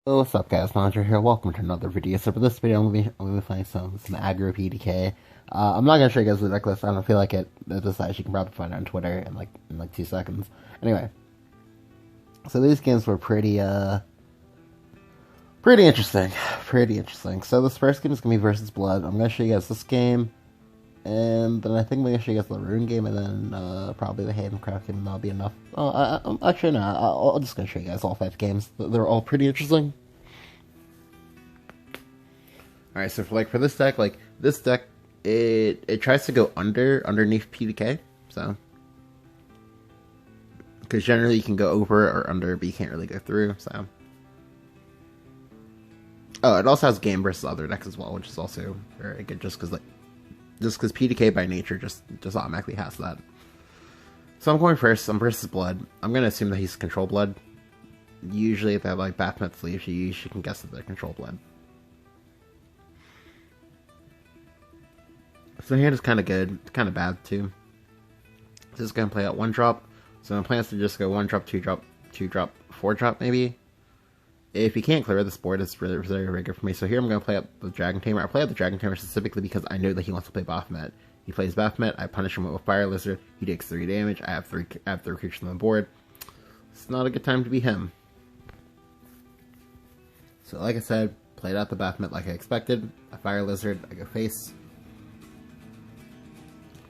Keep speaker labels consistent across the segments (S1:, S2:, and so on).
S1: Oh, what's up, guys? Launcher here. Welcome to another video. So for this video, I'm gonna be playing some Aggro PDK. I'm not gonna show you guys the deck list. I don't feel like it. This you can probably find it on Twitter in like 2 seconds. Anyway, so these games were pretty interesting, pretty interesting. So this first game is gonna be versus Blood. I'm gonna show you guys this game, and then I think I'm gonna show you guys the Rune game, and then probably the Runecraft game. And that'll be enough. Oh, actually no. I'll just gonna show you guys all 5 games. They're all pretty interesting. All right, so for this deck, it tries to go underneath PDK, so because generally you can go over or under, but you can't really go through. So, oh, it also has game versus other decks as well, which is also very good, just because PDK by nature just automatically has that. So I'm going first. I'm versus Blood. I'm gonna assume that he's control Blood. Usually, if they have like Baphomet sleeves, you can guess that they're control Blood. So the hand is kind of good, kind of bad too. This is going to play out 1-drop. So my plan is to just go 1-drop, 2-drop, 2-drop, 4-drop maybe. If you can't clear this board, it's really very good for me. So here I'm going to play up the Dragon Tamer. I play up the Dragon Tamer specifically because I know that he wants to play Baphomet. He plays Baphomet, I punish him with Fire Lizard, he takes 3 damage, I have 3 creatures on the board. It's not a good time to be him. So like I said, played out the Baphomet like I expected. A Fire Lizard, I go face.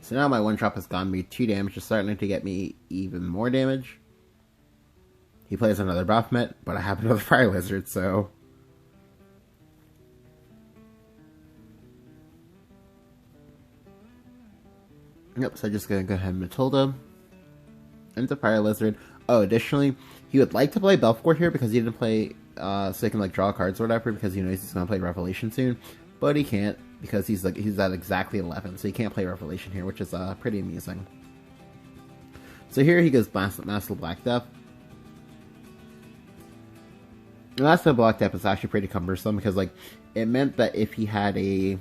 S1: So now my 1-drop has gotten me 2 damage, it's starting to get me even more damage. He plays another Baphomet, but I have another Fire Lizard, so... Yep, so I'm just gonna go ahead and Matilda. Into Fire Lizard. Oh, additionally, he would like to play Belfort here because he didn't play, so he can like draw cards or whatever, because he knows he's gonna play Revelation soon. But he can't, because he's at exactly 11, so he can't play Revelation here, which is pretty amusing. So here he goes Master Black Death. Master Black Death is actually pretty cumbersome because it meant that if he had if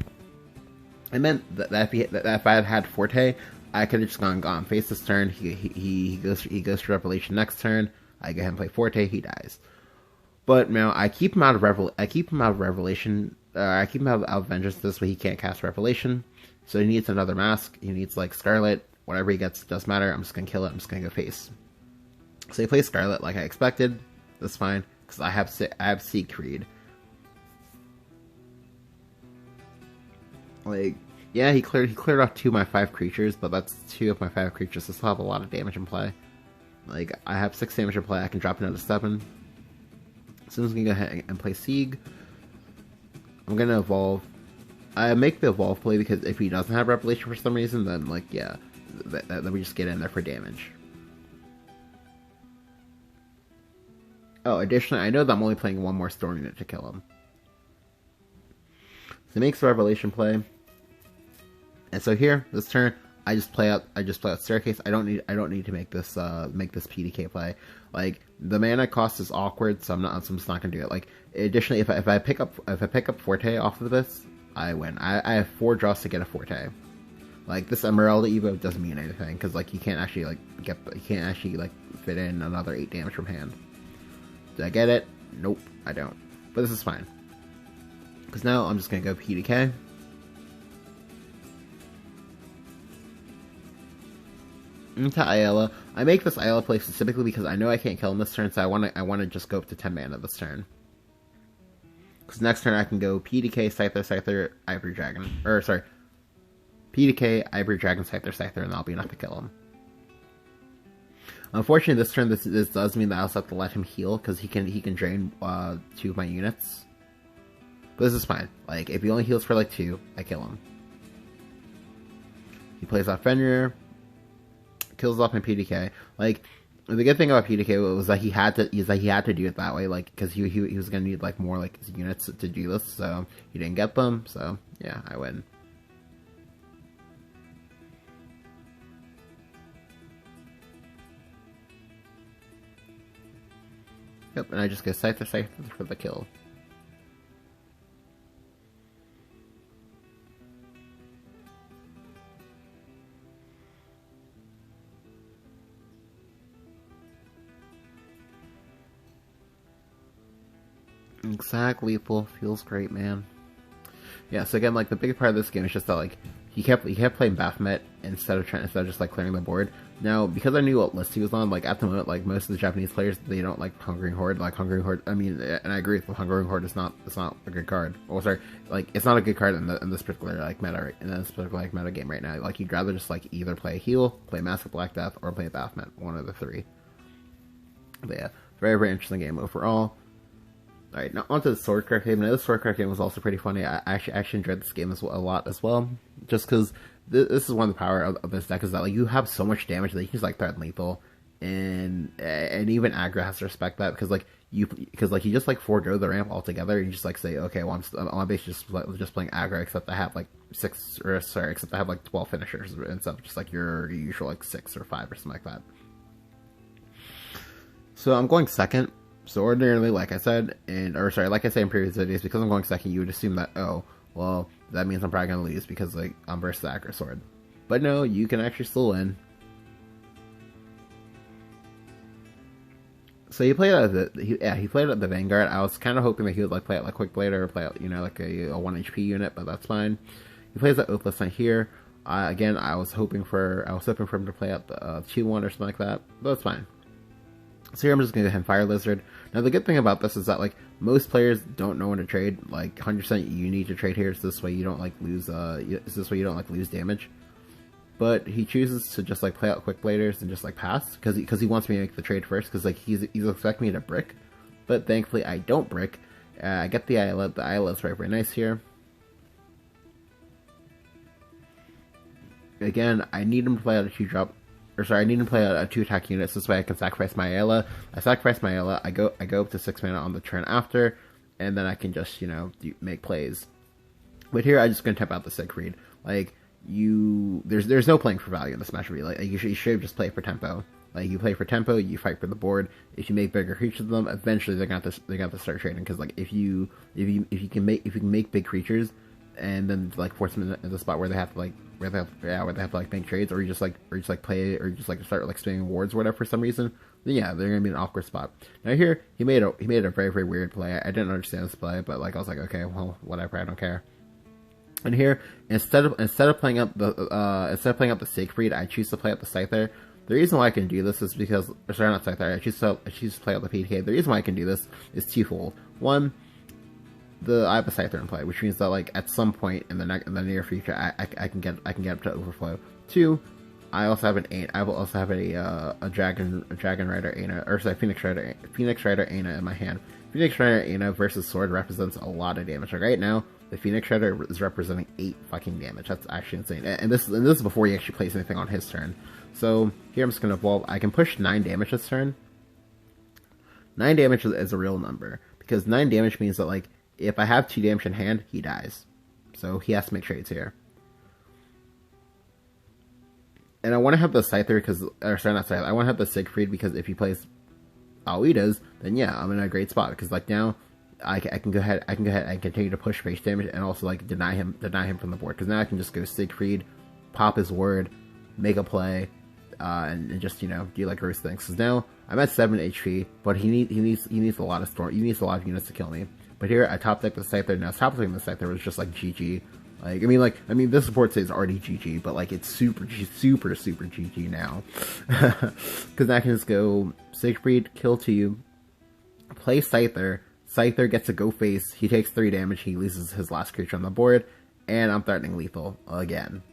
S1: I had had Forte, I could have just gone face this turn. He goes to Revelation next turn. I go ahead and play Forte. He dies. But now I keep him out of Revelation. I keep him out of Vengeance. This way he can't cast Revelation. So he needs another mask. He needs like Scarlet. Whatever he gets doesn't matter. I'm just gonna kill it. I'm just gonna go face. So he plays Scarlet like I expected. That's fine because I have Seek Creed. Like, yeah, he cleared off 2 of my 5 creatures, but that's 2 of my 5 creatures. So still have a lot of damage in play. Like, I have 6 damage in play. I can drop another 7. So I'm just gonna go ahead and play Sieg. I'm gonna evolve. I make the evolve play because if he doesn't have Revelation for some reason, then like yeah, then we just get in there for damage. Oh, additionally, I know that I'm only playing 1 more Storm Unit to kill him. So he makes the Revelation play. And so here, this turn, I just play out Staircase. I don't need to make this PDK play. Like the mana cost is awkward, so I'm just not gonna do it. Like additionally, if I pick up Forte off of this, I win. I have 4 draws to get a Forte. Like this Emerald Evo doesn't mean anything because like you can't actually fit in another 8 damage from hand. Did I get it? Nope, I don't. But this is fine because now I'm just gonna go PDK. Into Ayala. I make this Ayala play specifically because I know I can't kill him this turn, so I want to just go up to 10 mana this turn. Because next turn I can go PDK, Scyther, Ivory Dragon. Or, sorry. PDK, Ivory Dragon, Scyther, and that'll be enough to kill him. Unfortunately, this turn, this does mean that I also have to let him heal, because he can drain 2 of my units. But this is fine. Like, if he only heals for like 2, I kill him. He plays off Fenrir. Kills off my PDK. Like the good thing about PDK was that he had to do it that way, like because he was gonna need like more like units to do this, so he didn't get them. So yeah, I win. Yep, and I just go Scyther for the kill. Exact lethal feels great, man. Yeah, so again, like the big part of this game is just that like he kept playing Baphomet instead of just like clearing the board. Now, because I knew what list he was on, like at the moment, like most of the Japanese players, they don't like Hungering Horde. Like Hungering Horde, I mean, and I agree with Hungering Horde. It's not a good card. Oh, sorry, like it's not a good card in this particular like meta meta game right now. Like you'd rather just like either play heal, play Mask of Black Death, or play Baphomet. One of the three. But yeah, very very interesting game overall. Alright, now onto the Swordcraft game. Now, this Swordcraft game was also pretty funny. I actually enjoyed this game a lot as well. Just because this is one of the power of this deck is that like you have so much damage that you can just like threaten lethal. And even Aggro has to respect that because you just like forego the ramp altogether and you just like say, okay, well I'm basically just playing Aggro except I have like 12 finishers instead of just like your usual like 6 or 5 or something like that. So I'm going second. So ordinarily, like I said in previous videos, because I'm going second, you would assume that, oh, well, that means I'm probably going to lose because like I'm versus the Aggro Sword. But no, you can actually still win. So he played out he played out the Vanguard. I was kind of hoping that he would like play out like Quick Blade or play out, you know, like a 1 HP unit, but that's fine. He plays the Oathless Knight here. Again, I was hoping for him to play out the 2-1 or something like that, but that's fine. So here I'm just going to go ahead and Fire Lizard. Now the good thing about this is that like most players don't know when to trade. Like 100% you need to trade here, so this way you don't like lose lose damage. But he chooses to just like play out Quick Bladers and just like pass because he wants me to make the trade first because like he's expecting me to brick. But thankfully I don't brick. I get the Islet. The Islet's very nice here. Again, I need him to play out a 2-drop. I need to play a 2-attack unit, so this way I can sacrifice my Ayla. I sacrifice my Ayla, I go up to 6 mana on the turn after, and then I can just, you know, make plays. But here I'm just gonna tap out the Siegfried. Like there's no playing for value in this match really. Like you should just play for tempo. Like you play for tempo, you fight for the board. If you make bigger creatures of them, eventually they're gonna have to start trading because like if you can make big creatures and then like force them in the spot where they have to like make trades, or you just like start like spamming wards or whatever for some reason, then yeah, they're gonna be in an awkward spot. Now here he made a very very weird play. I didn't understand this play, but like I was like, okay, well whatever, I don't care. And here instead of playing up the Siegfried, I choose to play up the Scyther. The reason why I can do this is because, sorry, not Scyther, I choose to play out the PDK. The reason why I can do this is twofold. One, I have a Scyther in play, which means that like at some point in the near future, I can get up to overflow. Two, I also have a Dragon Rider Ana, or sorry, Phoenix Rider Ana in my hand. Phoenix Rider Ana versus Sword represents a lot of damage. Like right now, the Phoenix Rider is representing 8 fucking damage. That's actually insane. And this is before he actually plays anything on his turn. So here I'm just gonna evolve. I can push 9 damage this turn. 9 damage is a real number because 9 damage means that like if I have 2 damage in hand, he dies. So he has to make trades here. And I want to have the Scyther because, or sorry, not Scyther. I want to have the Siegfried because if he plays Aoidas, then yeah, I'm in a great spot because like now I can go ahead and continue to push base damage and also like deny him from the board because now I can just go Siegfried, pop his word, make a play, and just, you know, do like gross things. Because now I'm at 7 HP, but he needs a lot of units to kill me. But here I top deck the Scyther. Now top decking the Scyther was just like GG. Like I mean this support says already GG, but like it's super GG now. Because I can just go Siegfried, kill 2, play Scyther. Scyther gets a go face. He takes 3 damage. He loses his last creature on the board, and I'm threatening lethal again.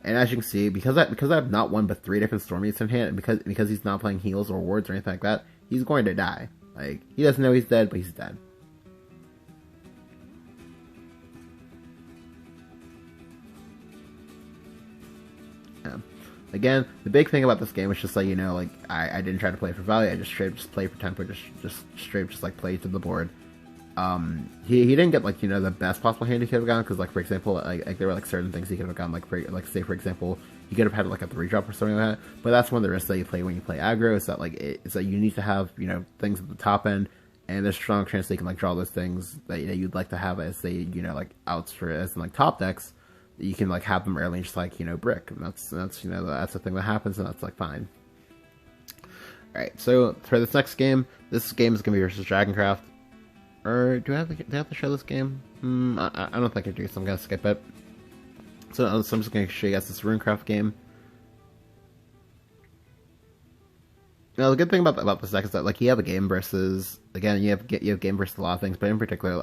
S1: And as you can see, because I have not 1 but 3 different Stormies in hand, and because he's not playing heals or wards or anything like that, he's going to die. Like he doesn't know he's dead, but he's dead. Yeah. Again, the big thing about this game is just like, you know, like I didn't try to play for value. I just play for tempo, just like play to the board. He didn't get like, you know, the best possible hand he could have gotten because like for example like there were like certain things he could have gotten, like say for example he could have had like a 3-drop or something like that. But that's one of the risks that you play when you play aggro, is that like it's that you need to have, you know, things at the top end, and there's a strong chance they can like draw those things that you'd like to have as, say, you know, like outs for as in like top decks. You can like have them early and just like, you know, brick, and that's you know, that's the thing that happens, and that's like fine. Alright, so for this next game, this game is going to be versus Runecraft. Or do I have to show this game? I don't think I do, so I'm going to skip it. So I'm just going to show you guys this Runecraft game. Now, the good thing about this deck is that, like, you have a game versus, again, you have game versus a lot of things, but in particular,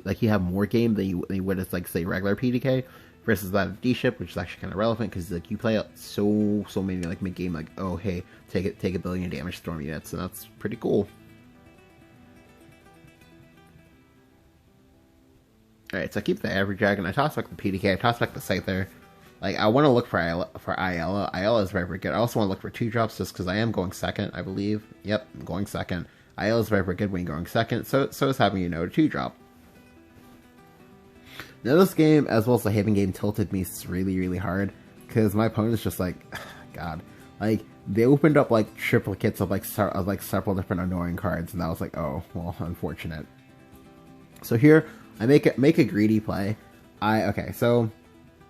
S1: like you have more game than you would as, like, say, regular PDK versus that of D-Ship, which is actually kind of relevant because, like, you play out so many, like, mid-game, like, oh, hey, take a billion damage storm units, and that's pretty cool. Alright, so I keep the Aggro Dragon, I toss back the PDK, I toss back the Scyther. Like, I want to look for Ayala. Ayala is very, very good. I also want to look for 2-drops just because I am going second, I believe. Yep, I'm going second. Ayala is very, very good when you're going second, so is having, a 2-drop. Now, this game, as well as the Haven game, tilted me really, really hard because my opponent's just like, God. Like, they opened up, like, triplicates of, like, several different annoying cards, and I was like, oh, well, unfortunate. So here, I make a greedy play. Okay, so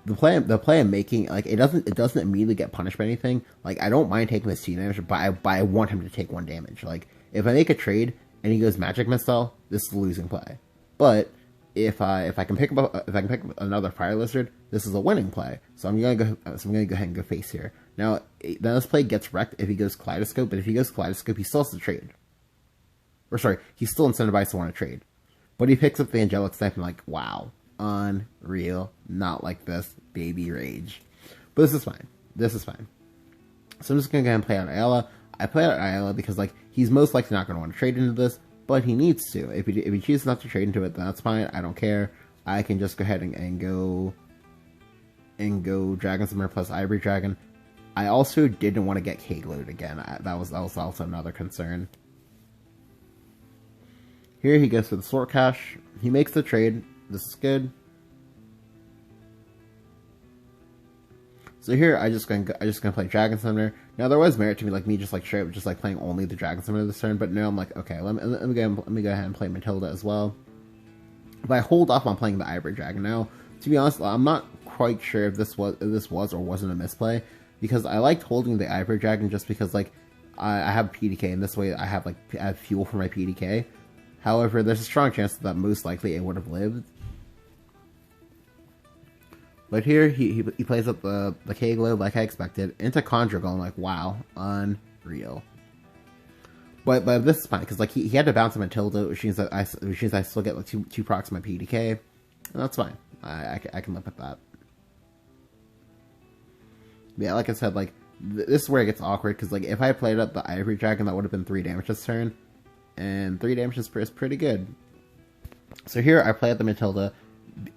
S1: the play I'm making, like, it doesn't immediately get punished by anything. Like, I don't mind taking this 2 damage, but I want him to take 1 damage. Like, if I make a trade and he goes Magic Missile, this is a losing play. But if I can pick up another Fire Lizard, this is a winning play. So I'm gonna go ahead and go face here. Now this play gets wrecked if he goes Kaleidoscope, but if he goes Kaleidoscope, he still has to trade. Or sorry, he's still incentivized to want to trade. But he picks up the Angelic Snipe and, like, wow. Unreal. Not like this. Baby rage. But this is fine. This is fine. So I'm just going to go ahead and play out Ayala. I play out Ayala because, like, he's most likely not going to want to trade into this, but he needs to. If he chooses not to trade into it, then that's fine. I don't care. I can just go ahead and go Dragon Summoner plus Ivory Dragon. I also didn't want to get K-glued again. That was also another concern. Here he goes for the Swordcraft. He makes the trade. This is good. So here I just gonna play Dragon Summoner. Now there was merit to me, like me just straight up just playing only the Dragon Summoner this turn, but now I'm like, okay, let me go ahead and play Matilda as well. But I hold off on playing the Ivory Dragon. Now, to be honest, I'm not quite sure if this was or wasn't a misplay, because I liked holding the Ivory Dragon just because, like, I have PDK, and this way I have fuel for my PDK. However, there's a strong chance that most likely it would have lived. But here, he plays up the K-Globe like I expected, into Conjure Golem, like, wow, unreal. But this is fine, because, like, he had to bounce a Matilda, which means I still get, like, two procs on my PDK, and that's fine. I can live with that. Yeah, like I said, like, this is where it gets awkward, because, like, if I played up the Ivory Dragon, that would have been 3 damage this turn. And 3 damage is pretty good. So here I play at the Matilda.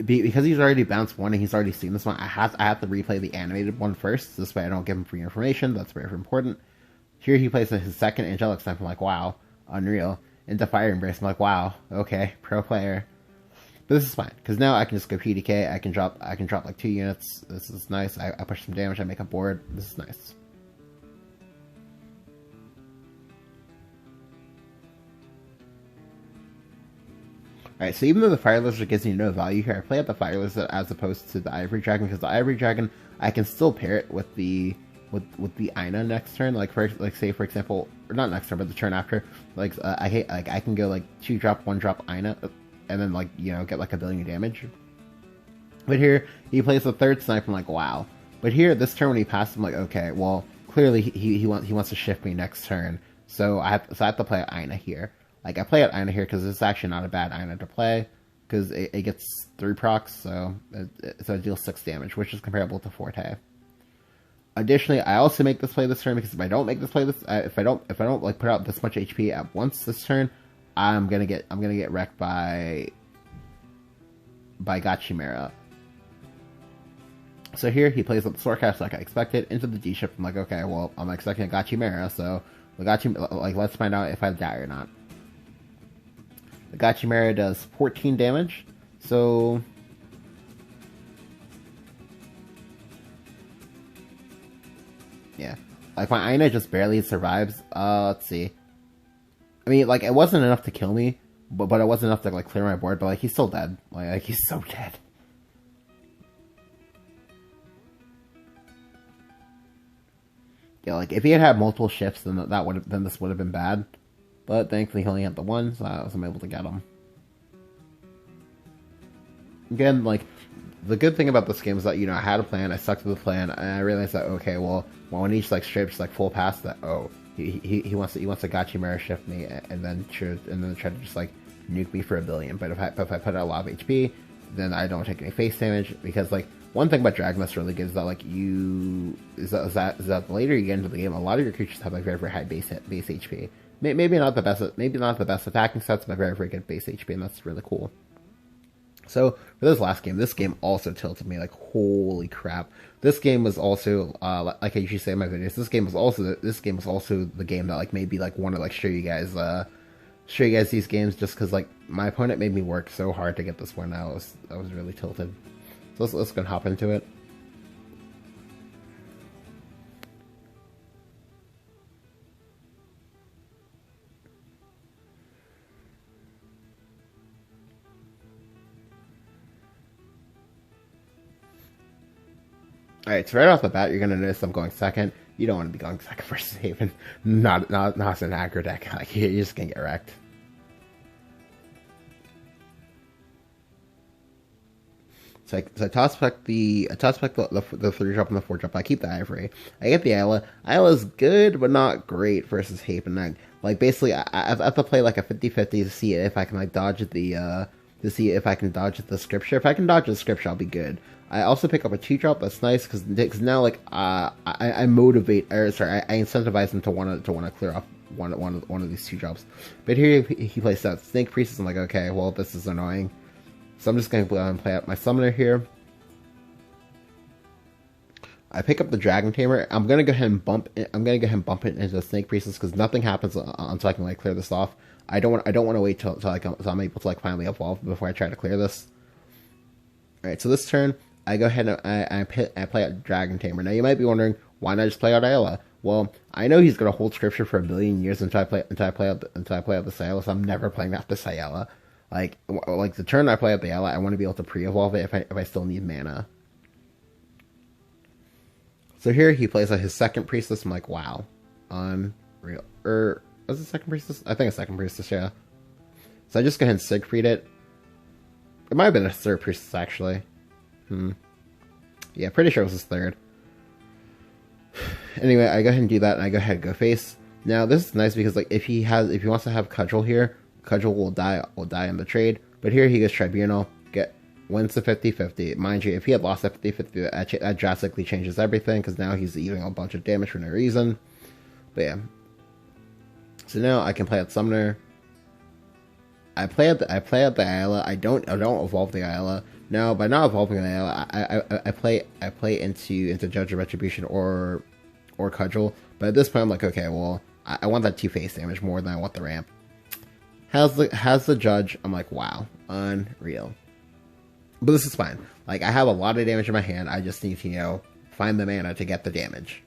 S1: Because he's already bounced one and he's already seen this one, I have to replay the animated one first. This way I don't give him free information. That's very important. Here he plays his second Angelic Snipe. I'm like, wow, unreal. Into Fire Embrace. I'm like, wow, okay, pro player. But this is fine, because now I can just go PDK. I can drop like 2 units. This is nice. I push some damage. I make a board. This is nice. Alright, so even though the Fire Lizard gives me no value here, I play out the Fire Lizard as opposed to the Ivory Dragon, because the Ivory Dragon, I can still pair it with the Ina next turn. Like, say for example, or not next turn, but the turn after. Like, I can go like 2-drop, 1-drop Ina, and then, like, you know, get like a billion damage. But here he plays the third snipe. I'm like, wow. But here this turn when he passes, I'm like, okay, well clearly he wants to shift me next turn, so I have to play Ina here. Like, I play at Ina here because it's actually not a bad Ina to play, because it gets 3 procs, so it deals 6 damage, which is comparable to Forte. Additionally, I also make this play this turn, because if I don't make this play if I don't like put out this much HP at once this turn, I'm gonna get wrecked by Gachimera. So here he plays up the Swordcraft like I expected into the D-Ship. I'm like, okay, well I'm expecting a Gachimera, so let's find out if I die or not. The Gachimera does 14 damage, so yeah, like my Ina just barely survives. Let's see. I mean, like, it wasn't enough to kill me, but it wasn't enough to, like, clear my board. But, like, he's still dead. Like he's so dead. Yeah, like if he had had multiple shifts, then then this would have been bad. But thankfully, he only had the one, so I was able to get him. Again, like the good thing about this game is that I had a plan, I stuck to the plan, and I realized that okay, well when each like strips like full past that, oh he wants to Gachimera shift me and then try to just like nuke me for 1 billion. But if I put out a lot of HP, then I don't take any face damage, because like one thing about Dragon that's really good is that like the later you get into the game, a lot of your creatures have like very high base HP. Maybe not the best attacking sets, but very good base HP, and that's really cool. So for this last game, this game also tilted me like holy crap. This game was also like I usually say in my videos, this game was also the game that like made me like want to like show you guys these games, just because like my opponent made me work so hard to get this one. I was really tilted. So let's go and hop into it. Alright, so right off the bat, you're gonna notice I'm going second. You don't want to be going second versus Haven. Not an aggro deck. Like, you're just gonna get wrecked. So I toss back the 3-drop and the 4-drop. I keep the Ivory. I get the Ayla. Ayla's good, but not great versus Haven. Like basically, I have to play like a 50-50 to see if I can like dodge the scripture. If I can dodge the scripture, I'll be good. I also pick up a 2-drop. That's nice because now like I motivate, I incentivize him to want to clear off one of these 2-drops. But here he plays that Snake Priestess. I'm like, okay, well this is annoying. So I'm just going to play out my Summoner here. I pick up the Dragon Tamer. I'm going to go ahead and bump it into the Snake Priestess because nothing happens until I can like clear this off. I don't want to wait till I'm able to like finally evolve before I try to clear this. All right, so this turn I go ahead and I play out Dragon Tamer. Now you might be wondering, why not just play out Ayla? Well, I know he's going to hold scripture for 1 billion years until I play out the Ayla, so I'm never playing out this Ayla. Like the turn I play out the Ayla, I want to be able to pre-evolve it if I still need mana. So here he plays out his second Priestess. I'm like, wow, unreal. Was it second Priestess? I think it's second Priestess, yeah. So I just go ahead and Siegfried it. It might have been a third Priestess actually. Yeah, pretty sure it was his third. Anyway, I go ahead and do that, and I go ahead and go face. Now this is nice because like if he wants to have Cudgel here, Cudgel will die in the trade. But here he gets Tribunal, wins the 50-50. Mind you, if he had lost that 50-50, that drastically changes everything because now he's dealing a bunch of damage for no reason. But yeah. So now I can play out Summoner. I play out the Ayla. I don't evolve the Ayla. Now by not evolving the Ayla, I play into Judge of Retribution or Cudgel. But at this point I'm like, okay, well I want that 2 face damage more than I want the ramp. Has the Judge. I'm like, wow, unreal. But this is fine. Like I have a lot of damage in my hand. I just need to find the mana to get the damage.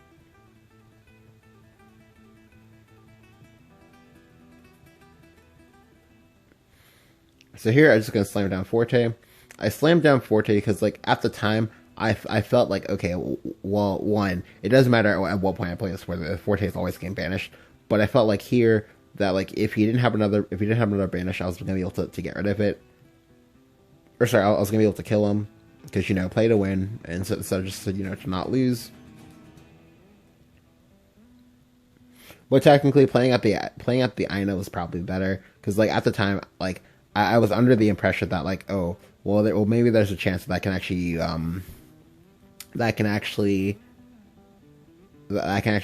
S1: So here I'm just gonna slam down Forte. I slammed down Forte because like at the time I felt like, okay, well, one, it doesn't matter at what point I play this, whether Forte is always getting banished. But I felt like here that like if he didn't have another banish, I was gonna be able to get rid of it. Or sorry, I was gonna be able to kill him because play to win, and so just to not lose. But technically, playing at the Ina was probably better because like at the time, like I was under the impression that like, oh well, maybe there's a chance that I can actually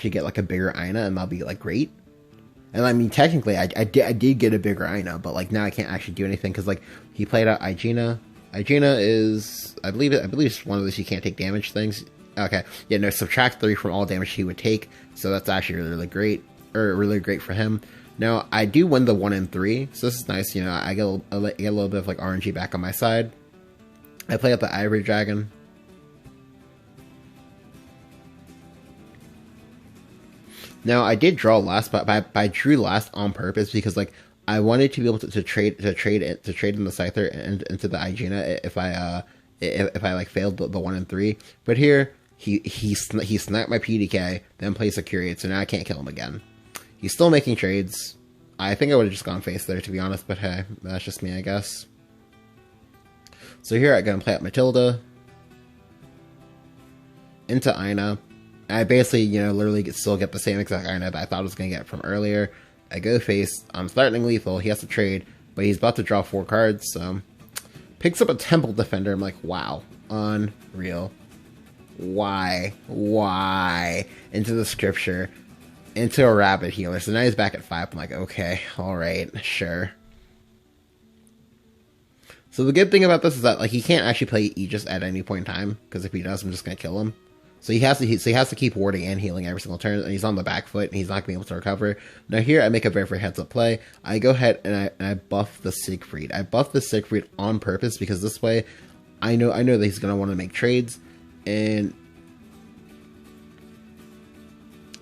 S1: get like a bigger Ina and that'll be like great. And I mean, technically, I did get a bigger Ina, but like now I can't actually do anything because like he played out Igina. Igina is, I believe it's one of those you can't take damage things. Okay, yeah, no, subtract 3 from all damage he would take, so that's actually really great, or really great for him. Now I do win the 1 and 3, so this is nice. I get a little bit of like RNG back on my side. I play out the Ivory Dragon. Now I did draw last, but I drew last on purpose because like I wanted to be able to trade in the Scyther and into the Igina if I like failed the 1 and 3. But here he sniped my PDK, then placed a Curate, so now I can't kill him again. He's still making trades. I think I would have just gone face there, to be honest, but hey, that's just me, I guess. So here I go and play out Matilda into Ina. I basically, you know, literally still get the same exact Ina that I thought I was going to get from earlier. I go face, I'm threatening lethal, he has to trade, but he's about to draw 4 cards, so... Picks up a Temple Defender, I'm like, wow, unreal. Why? Into the Scripture, into a Rabbit Healer, so now he's back at 5, I'm like, okay, alright, sure. So the good thing about this is that, like, he can't actually play Aegis at any point in time, because if he does, I'm just going to kill him. So he has to keep warding and healing every single turn, and he's on the back foot, and he's not going to be able to recover. Now here, I make a very heads-up play. I go ahead and I buff the Siegfried. I buff the Siegfried on purpose, because this way, I know that he's going to want to make trades,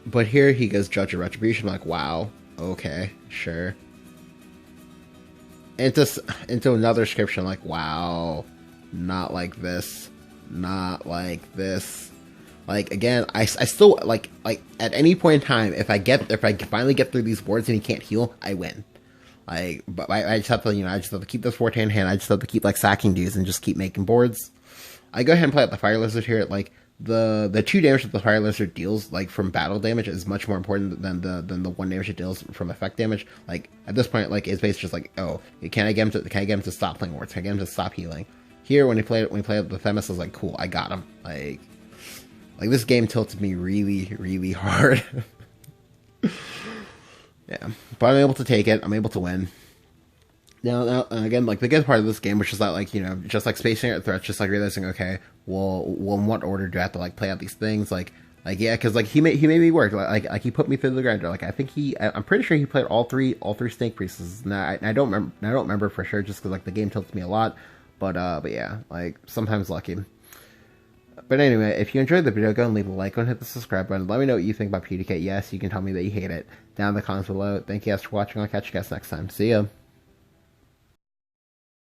S1: but here he goes Judge of Retribution. I'm like, wow, okay, sure. Into another Scripture, I'm like, wow, not like this, not like this. Like, again, I still, like, at any point in time, if I finally get through these boards and he can't heal, I win. Like, but I just have to, you know, I just have to keep this 4 in hand, I just have to keep, like, sacking dudes and just keep making boards. I go ahead and play out the Fire Lizard here, like, the 2 damage that the Fire Lizard deals, like, from battle damage is much more important than the 1 damage it deals from effect damage. Like, at this point, like, it's basically just like, oh, can I get him to stop playing wards? Can I get him to stop healing? Here, when he played the Themis, I was like, cool, I got him. Like, this game tilted me really hard. Yeah. But I'm able to take it. I'm able to win. Now, again, like, the good part of this game, which is that, like, you know, just, like, spacing out threats, just, like, realizing, okay, well, in what order do I have to, like, play out these things? Like, yeah, because, like, he made me work. Like, he put me through the grinder. Like, I think I'm pretty sure he played all three Snake Priests. Now, I don't remember for sure, just because, like, the game tilts me a lot. But yeah, like, sometimes lucky. But anyway, if you enjoyed the video, go and leave a like and hit the subscribe button. Let me know what you think about PDK. Yes, you can tell me that you hate it down in the comments below. Thank you guys for watching. I'll catch you guys next time. See ya.